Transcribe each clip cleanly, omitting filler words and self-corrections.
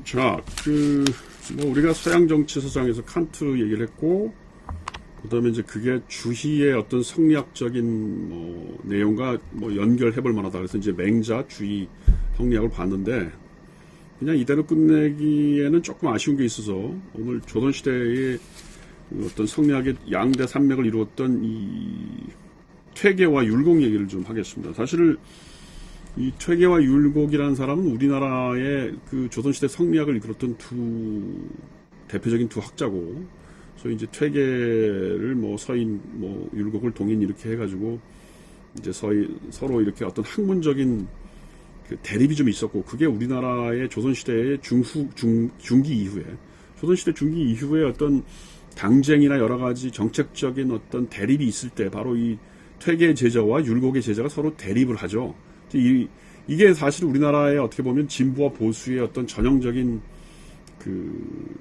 자, 뭐 우리가 서양 정치 서상에서 칸트 얘기를 했고, 그 다음에 이제 그게 주희의 어떤 성리학적인 뭐 내용과 뭐 연결해볼 만하다. 그래서 이제 맹자, 주희 성리학을 봤는데, 그냥 이대로 끝내기에는 조금 아쉬운 게 있어서, 오늘 조선시대의 어떤 성리학의 양대 산맥을 이루었던 이 퇴계와 율곡 얘기를 좀 하겠습니다. 사실 이 퇴계와 율곡이라는 사람은 우리나라의 그 조선시대 성리학을 이끌었던 대표적인 두 학자고, 소위 이제 퇴계를 뭐 서인, 뭐 율곡을 동인 이렇게 해가지고 이제 서로 이렇게 어떤 학문적인 그 대립이 좀 있었고, 그게 우리나라의 조선시대의 중기 이후에, 조선시대 중기 이후에 어떤 당쟁이나 여러 가지 정책적인 어떤 대립이 있을 때 바로 이 퇴계의 제자와 율곡의 제자가 서로 대립을 하죠. 이게 사실 우리나라의 어떻게 보면 진보와 보수의 어떤 전형적인 그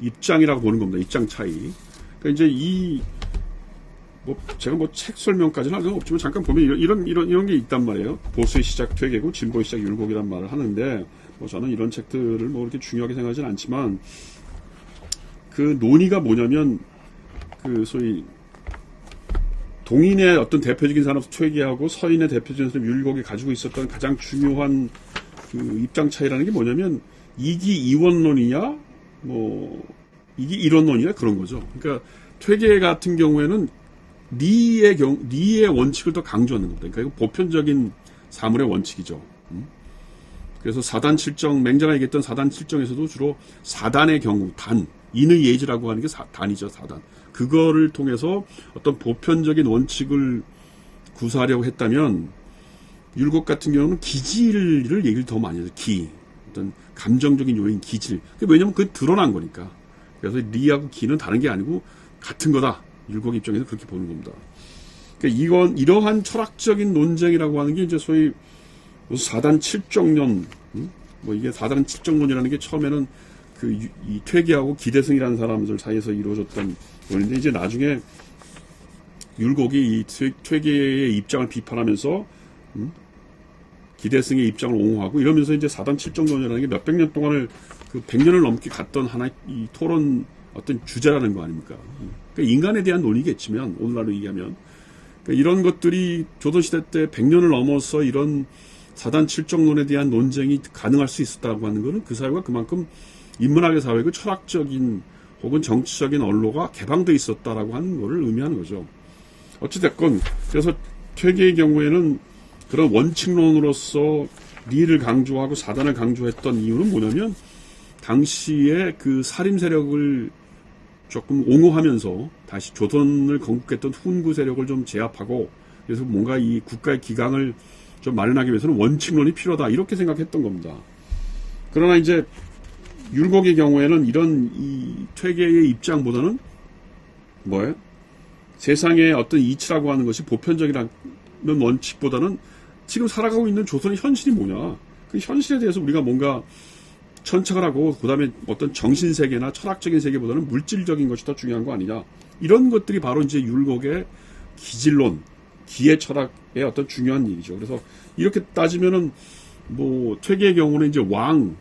입장이라고 보는 겁니다. 입장 차이. 그러니까 이제 제가 뭐 책 설명까지는 할 수는 없지만 잠깐 보면 이런 게 있단 말이에요. 보수의 시작 퇴계고 진보의 시작 율곡이란 말을 하는데, 뭐 저는 이런 책들을 뭐 그렇게 중요하게 생각하지는 않지만, 그 논의가 뭐냐면, 그 소위 동인의 어떤 대표적인 사람 퇴계하고 서인의 대표적인 사람 율곡이 가지고 있었던 가장 중요한 그 입장 차이라는 게 뭐냐면, 이기 이원론이냐, 뭐 이기 이론론이냐, 그런 거죠. 그러니까 퇴계 같은 경우에는 리의 원칙을 더 강조하는 겁니다. 그러니까 이거 보편적인 사물의 원칙이죠. 그래서 사단7정, 맹자가 얘기했던 사단7정에서도 주로 사단의 경우, 인의 예지라고 하는 게 단이죠, 사단. 그거를 통해서 어떤 보편적인 원칙을 구사하려고 했다면, 율곡 같은 경우는 기질을 얘기를 더 많이 해요. 어떤 감정적인 요인, 기질. 왜냐면 그게 드러난 거니까. 그래서 리하고 기는 다른 게 아니고 같은 거다. 율곡 입장에서 그렇게 보는 겁니다. 그러니까 이러한 철학적인 논쟁이라고 하는 게 이제 소위 사단 7정론, 뭐 이게 사단 7정론이라는 게 처음에는 이 퇴계하고 기대승이라는 사람들 사이에서 이루어졌던 논인데, 이제 나중에 율곡이 이 퇴계의 입장을 비판하면서 기대승의 입장을 옹호하고 이러면서 이제 사단 7정론이라는 게 몇백 년 동안을 100년을 넘게 갔던 하나의 이 토론 어떤 주제라는 거 아닙니까? 그러니까 인간에 대한 논의겠지만, 오늘날로 얘기하면. 그러니까 이런 것들이 조선시대 때 100년을 넘어서 이런 사단 7정론에 대한 논쟁이 가능할 수 있었다고 하는 것은 그 사회가 그만큼 인문학의 사회고 철학적인 혹은 정치적인 언로가 개방되어 있었다라고 하는 것을 의미하는 거죠. 어찌됐건, 그래서 퇴계의 경우에는 그런 원칙론으로서 리를 강조하고 사단을 강조했던 이유는 뭐냐면, 당시에 그 살림 세력을 조금 옹호하면서 다시 조선을 건국했던 훈구 세력을 좀 제압하고, 그래서 뭔가 이 국가의 기강을 좀 마련하기 위해서는 원칙론이 필요하다, 이렇게 생각했던 겁니다. 그러나 이제 율곡의 경우에는 이런 이 퇴계의 입장보다는 뭐예요? 세상의 어떤 이치라고 하는 것이 보편적이라는 원칙보다는 지금 살아가고 있는 조선의 현실이 뭐냐, 그 현실에 대해서 우리가 뭔가 천착을 하고, 그 다음에 어떤 정신세계나 철학적인 세계보다는 물질적인 것이 더 중요한 거 아니냐, 이런 것들이 바로 이제 율곡의 기질론, 기의 철학의 어떤 중요한 얘기죠. 그래서 이렇게 따지면은 뭐 퇴계의 경우는 이제 왕,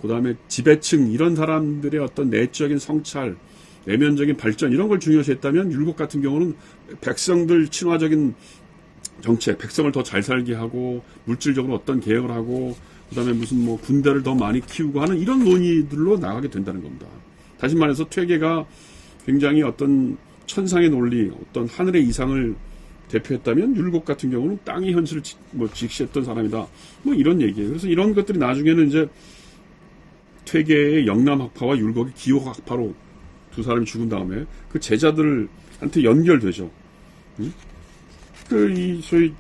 그 다음에 지배층, 이런 사람들의 어떤 내적인 성찰, 내면적인 발전, 이런 걸 중요시했다면, 율곡 같은 경우는 백성들 친화적인 정책, 백성을 더 잘 살게 하고 물질적으로 어떤 개혁을 하고, 그 다음에 무슨 뭐 군대를 더 많이 키우고 하는 이런 논의들로 나가게 된다는 겁니다. 다시 말해서 퇴계가 굉장히 어떤 천상의 논리, 어떤 하늘의 이상을 대표했다면, 율곡 같은 경우는 땅의 현실을 직시했던 사람이다, 뭐 이런 얘기예요. 그래서 이런 것들이 나중에는 이제 퇴계의 영남학파와 율곡의 기호학파로 두 사람이 죽은 다음에 그 제자들한테 연결되죠. 소위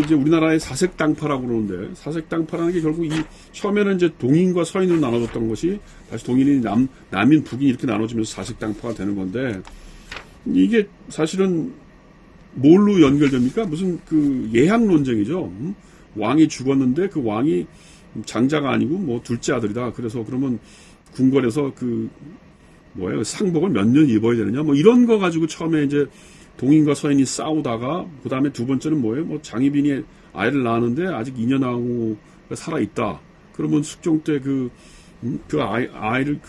이제 우리나라의 사색당파라고 그러는데, 사색당파라는 게 결국 처음에는 이제 동인과 서인으로 나눠졌던 것이 다시 동인이 남인, 북인 이렇게 나눠지면서 사색당파가 되는 건데, 이게 사실은 뭘로 연결됩니까? 무슨 예향 논쟁이죠. 왕이 죽었는데 그 왕이 장자가 아니고 뭐 둘째 아들이다. 그래서 그러면 궁궐에서 상복을 몇 년 입어야 되느냐, 뭐 이런 거 가지고 처음에 이제 동인과 서인이 싸우다가, 그 다음에 두 번째는 장희빈이 아이를 낳았는데 아직 2년 하고 살아있다. 그러면 숙종 때 아이를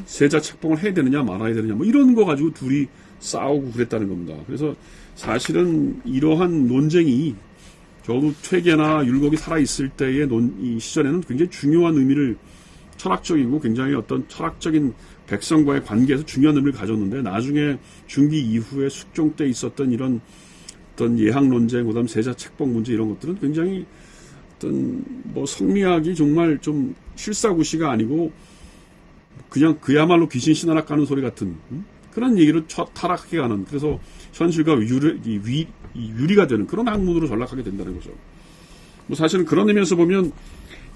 세자 책봉을 해야 되느냐 말아야 되느냐 뭐 이런 거 가지고 둘이 싸우고 그랬다는 겁니다. 그래서 사실은 이러한 논쟁이 적어도 퇴계나 율곡이 살아있을 때의 이 시절에는 굉장히 중요한 의미를 철학적이고 굉장히 어떤 철학적인 백성과의 관계에서 중요한 의미를 가졌는데 나중에 중기 이후에 숙종 때 있었던 이런 어떤 예학 논쟁, 그다음 세자 책봉 문제 이런 것들은 굉장히 어떤 뭐 성리학이 정말 좀 실사구시가 아니고 그냥 그야말로 귀신 신하락 가는 소리 같은 그런 얘기를 타락하게 가는 그래서 현실과 유리가 되는 그런 학문으로 전락하게 된다는 거죠. 뭐 사실은 그런 의미에서 보면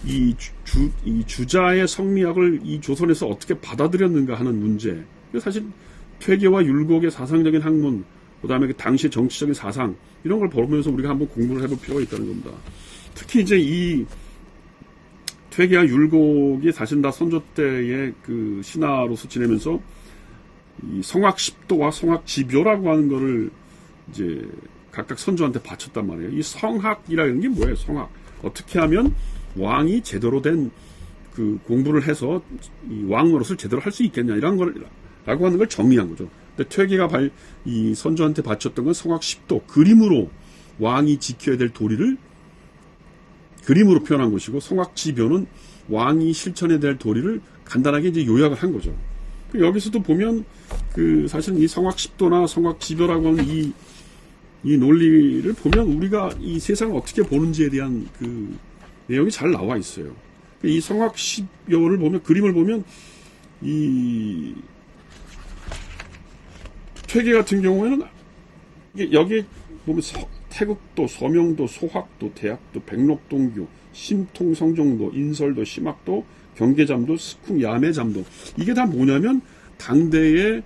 이 주자의 성리학을 이 조선에서 어떻게 받아들였는가 하는 문제. 사실 퇴계와 율곡의 사상적인 학문, 그다음에 그 당시 정치적인 사상 이런 걸 보면서 우리가 한번 공부를 해볼 필요가 있다는 겁니다. 특히 이제 이 퇴계와 율곡이 사실 다 선조 때의 그 신하로서 지내면서 이 성학십도와 성학지묘라고 하는 거를 이제 각각 선조한테 바쳤단 말이에요. 이 성학이라는 게 뭐예요? 성학. 어떻게 하면 왕이 제대로 된 그 공부를 해서 이 왕 노릇을 제대로 할 수 있겠냐 이런 거라고 하는 걸 정리한 거죠. 근데 퇴계가 이 선조한테 바쳤던 건 성학십도 그림으로 왕이 지켜야 될 도리를 그림으로 표현한 것이고 성학지묘는 왕이 실천해야 될 도리를 간단하게 이제 요약을 한 거죠. 여기서도 보면 그 사실 이 성학십도나 성학지묘라고 하는 이 논리를 보면 우리가 이 세상을 어떻게 보는지에 대한 그 내용이 잘 나와 있어요. 이 성학십묘를 보면 그림을 보면 이 퇴계 같은 경우에는 여기 보면 태극도, 서명도, 소학도, 대학도, 백록동교, 심통성종도, 인설도, 심학도, 경계잠도, 스쿵, 야매잠도 이게 다 뭐냐면 당대의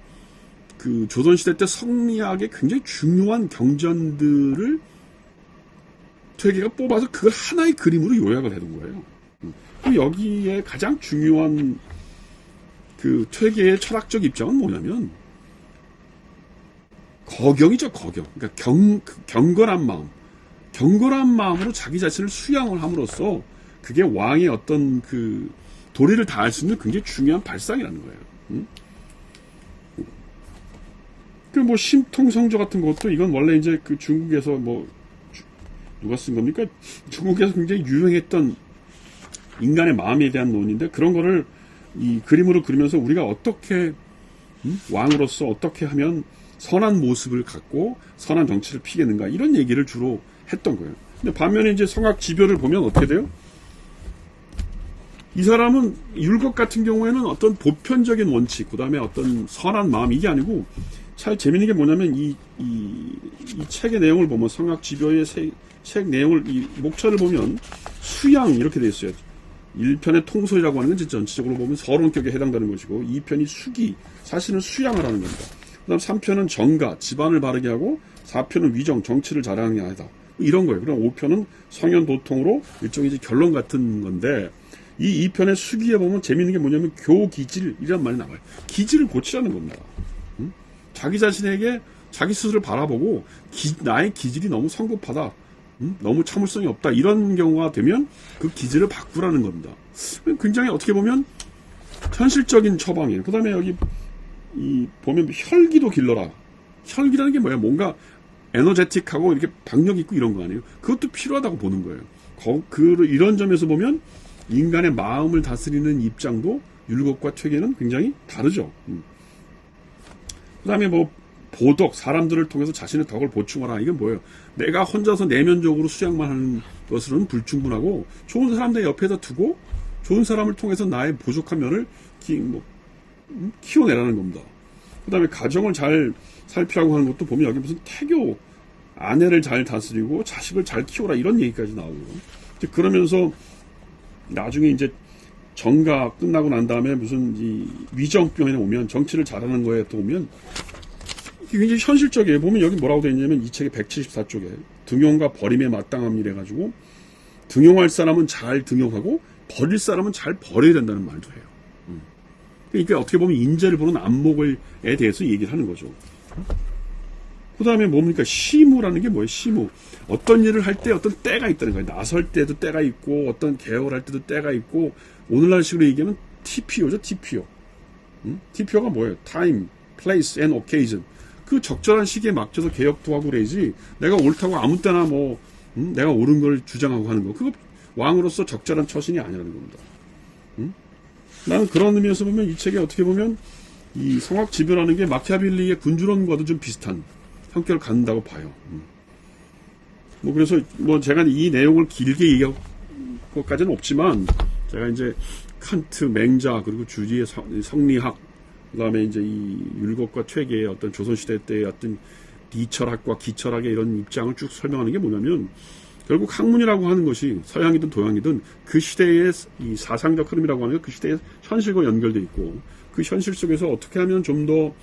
그 조선시대 때 성리학의 굉장히 중요한 경전들을 퇴계가 뽑아서 그걸 하나의 그림으로 요약을 해둔 거예요. 여기에 가장 중요한 그 퇴계의 철학적 입장은 뭐냐면 거경이죠, 거경. 그러니까 경건한 마음. 경건한 마음으로 자기 자신을 수양을 함으로써 그게 왕의 어떤 그 도리를 다할 수 있는 굉장히 중요한 발상이라는 거예요. 그 뭐 심통성조 같은 것도 이건 원래 이제 그 중국에서 뭐 누가 쓴 겁니까? 중국에서 굉장히 유행했던 인간의 마음에 대한 논인데 그런 거를 이 그림으로 그리면서 우리가 어떻게 왕으로서 어떻게 하면 선한 모습을 갖고 선한 정치를 피겠는가 이런 얘기를 주로 했던 거예요. 근데 반면에 이제 성학지묘를 보면 어떻게 돼요? 이 사람은 율곡 같은 경우에는 어떤 보편적인 원칙, 그 다음에 어떤 선한 마음 이게 아니고 잘 재밌는 게 뭐냐면 이 책의 내용을 보면 성학지묘의 책 내용을 이 목차를 보면 수양 이렇게 돼 있어요. 1편의 통솔이라고 하는 건 전체적으로 보면 서론격에 해당되는 것이고 2편이 수기, 사실은 수양을 하는 겁니다. 그 다음 3편은 정가, 집안을 바르게 하고 4편은 위정, 정치를 자랑하게 하다. 이런 거예요. 그럼 5편은 성현도통으로 일종의 이제 결론 같은 건데 이 2편의 수기에 보면 재밌는 게 뭐냐면 교기질이란 말이 나와요. 기질을 고치라는 겁니다. 자기 자신에게 자기 스스로를 바라보고 나의 기질이 너무 성급하다. 너무 참을성이 없다. 이런 경우가 되면 그 기질을 바꾸라는 겁니다. 굉장히 어떻게 보면 현실적인 처방이에요. 그 다음에 여기 보면 혈기도 길러라. 혈기라는 게 뭐야? 뭔가 에너제틱하고 이렇게 박력 있고 이런 거 아니에요? 그것도 필요하다고 보는 거예요. 이런 점에서 보면 인간의 마음을 다스리는 입장도 율곡과 퇴계는 굉장히 다르죠. 그 다음에 뭐 보덕, 사람들을 통해서 자신의 덕을 보충하라. 이게 뭐예요? 내가 혼자서 내면적으로 수양만 하는 것으로는 불충분하고 좋은 사람들 옆에다 두고 좋은 사람을 통해서 나의 부족한 면을 키워내라는 겁니다. 그 다음에 가정을 잘 살피라고 하는 것도 보면 여기 무슨 태교, 아내를 잘 다스리고 자식을 잘 키워라 이런 얘기까지 나오고 그러면서 나중에 이제 정가 끝나고 난 다음에 무슨 이 위정병에 오면 정치를 잘하는 거에 또 오면 굉장히 현실적이에요. 보면 여기 뭐라고 되어 있냐면 이 책의 174쪽에 등용과 버림에 마땅함이래 가지고 등용할 사람은 잘 등용하고 버릴 사람은 잘 버려야 된다는 말도 해요. 그러니까 어떻게 보면 인재를 보는 안목에 대해서 얘기를 하는 거죠. 그 다음에 뭡니까? 시무라는 게 뭐예요? 시무. 어떤 일을 할 때 어떤 때가 있다는 거예요. 나설 때도 때가 있고, 어떤 개혁을 할 때도 때가 있고, 오늘날식으로 얘기하면 TPO죠, TPO. TPO가 뭐예요? Time, Place and Occasion. 그 적절한 시기에 맞춰서 개혁도 하고 그래야지, 내가 옳다고 아무 때나 내가 옳은 걸 주장하고 하는 거. 그거 왕으로서 적절한 처신이 아니라는 겁니다. 나는 그런 의미에서 보면 이 책에 어떻게 보면 이 성악지변하는 게 마키아벨리의 군주론과도 좀 비슷한 성격을 갖는다고 봐요. 그래서 제가 이 내용을 길게 얘기할 것까지는 없지만 제가 이제 칸트, 맹자 그리고 주지의 성리학 그다음에 이제 이 율곡과 퇴계의 어떤 조선시대 때의 어떤 리철학과 기철학의 이런 입장을 쭉 설명하는 게 뭐냐면 결국 학문이라고 하는 것이 서양이든 동양이든 그 시대의 이 사상적 흐름이라고 하는 게 그 시대의 현실과 연결되어 있고 그 현실 속에서 어떻게 하면 좀 더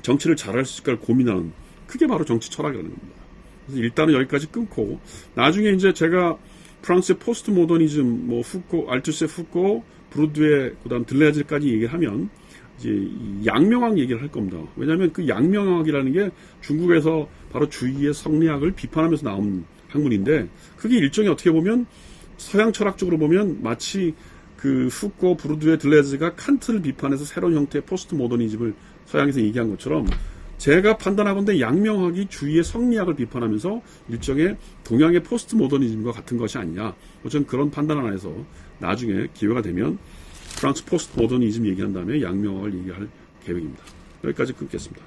정치를 잘할 수 있을까를 고민하는 그게 바로 정치 철학이라는 겁니다. 그래서 일단은 여기까지 끊고 나중에 이제 제가 프랑스의 포스트 모더니즘, 후코, 알투세 후코, 브루드의 그다음 들레즈까지 얘기를 하면 이제 이 양명학 얘기를 할 겁니다. 왜냐하면 그 양명학이라는 게 중국에서 바로 주위의 성리학을 비판하면서 나온 학문인데 그게 일종의 어떻게 보면 서양 철학적으로 보면 마치 그 후코, 브루드의 들레즈가 칸트를 비판해서 새로운 형태의 포스트 모더니즘을 서양에서 얘기한 것처럼 제가 판단하건대 양명학이 주위의 성리학을 비판하면서 일종의 동양의 포스트 모더니즘과 같은 것이 아니냐. 저는 그런 판단 안에서 나중에 기회가 되면 프랑스 포스트 모더니즘 얘기한 다음에 양명학을 얘기할 계획입니다. 여기까지 끊겠습니다.